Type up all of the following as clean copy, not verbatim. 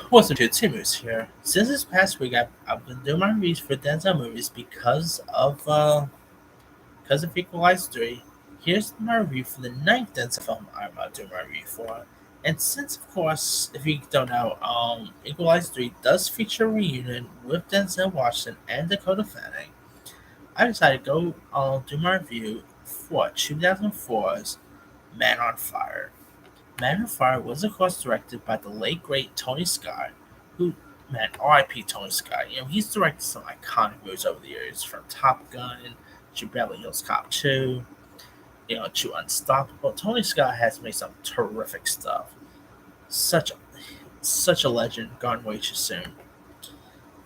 What's up, dude? Timus here. Since this past week, I've been doing my reviews for Denzel movies because of Equalize 3. Here's my review for the ninth Denzel film I'm doing my review for. And since, of course, if you don't know, Equalize 3 does feature a reunion with Denzel Washington and Dakota Fanning, I decided to go do my review for 2004's Man on Fire. Man on Fire was, of course, directed by the late great Tony Scott, who, man, R.I.P. Tony Scott. He's directed some iconic movies over the years, from Top Gun to Beverly Hills Cop 2, to Unstoppable. Tony Scott has made some terrific stuff. Such, such a legend, gone way too soon.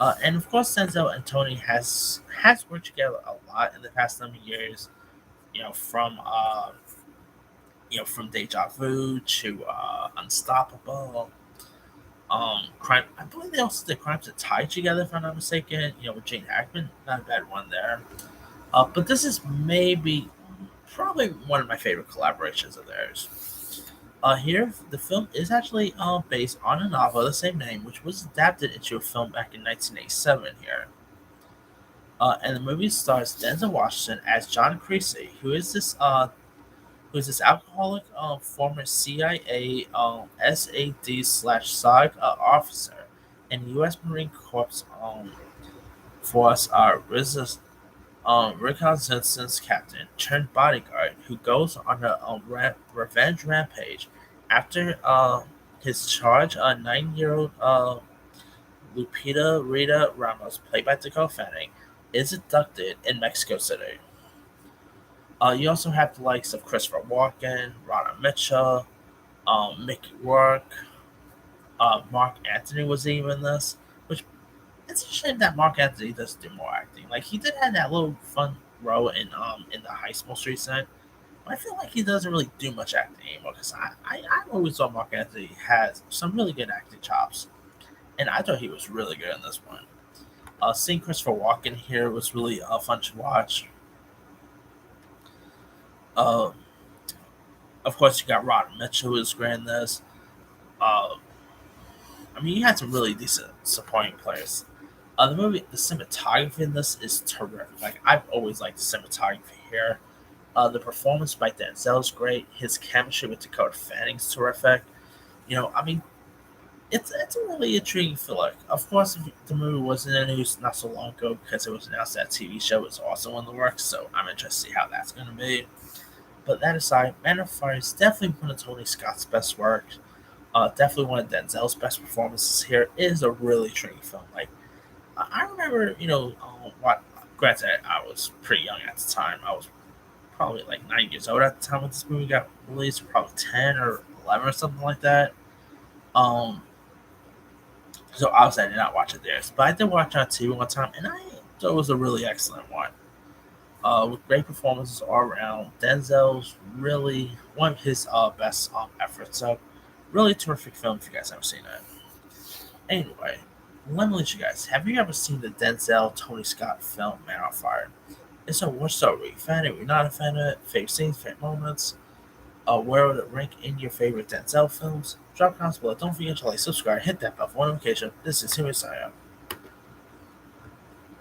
And of course, Denzel and Tony has worked together a lot in the past number of years. You know, from uh, from Deja Vu to Unstoppable. Crime. I believe they also did Crimes That Tie Together, if I'm not mistaken. With Gene Hackman, not a bad one there. But this is maybe probably one of my favorite collaborations of theirs. Here, the film is actually based on a novel of the same name, which was adapted into a film back in 1987. Here, and the movie stars Denzel Washington as John Creasy, who's this alcoholic former CIA SAD slash SOG officer and U.S. Marine Corps Force reconnaissance captain turned bodyguard who goes on a revenge rampage after his charge 9-year-old Lupita Rita Ramos, played by Dakota Fanning, is abducted in Mexico City. You also have the likes of Christopher Walken, Ronna Mitchell, Mickey Rourke, Mark Anthony was even in this, which it's a shame that Mark Anthony doesn't do more acting. Like he did have that little fun role in the Heist most recent, but I feel like he doesn't really do much acting anymore because I always thought Mark Anthony has some really good acting chops, and I thought he was really good in this one. Seeing Christopher Walken here was really fun to watch. Uh, of course, you got Rod Mitchell who was great in this. Uh, I mean, you had some really decent supporting players. The cinematography in this is terrific. Like I've always liked the cinematography here. The performance by Denzel is great. His chemistry with Dakota Fanning is terrific. I mean, it's a really intriguing filler. Of course, the movie was in the news not so long ago because it was announced that a TV show is also in the works. So I'm interested to see how that's going to be. But that aside, Man of Fire is definitely one of Tony Scott's best work. Definitely one of Denzel's best performances here. It is a really intriguing film. Like I remember, what. Granted, I was pretty young at the time. I was probably like 9 years old at the time when this movie got released, or probably 10 or 11 or something like that. Um, so obviously I did not watch it there, but I did watch it on TV one time, and I thought it was a really excellent one. With great performances all around. Denzel's really one of his best efforts. So, really terrific film if you guys haven't seen it. Anyway, let me let you guys. Have you ever seen the Denzel Tony Scott film Man on Fire? If so, what star were you a fan of? Were you not a fan of it? Favorite scenes, favorite moments? Where would it rank in your favorite Denzel films? Drop comments below. Don't forget to like, subscribe, hit that bell for notification. This is Human Saya.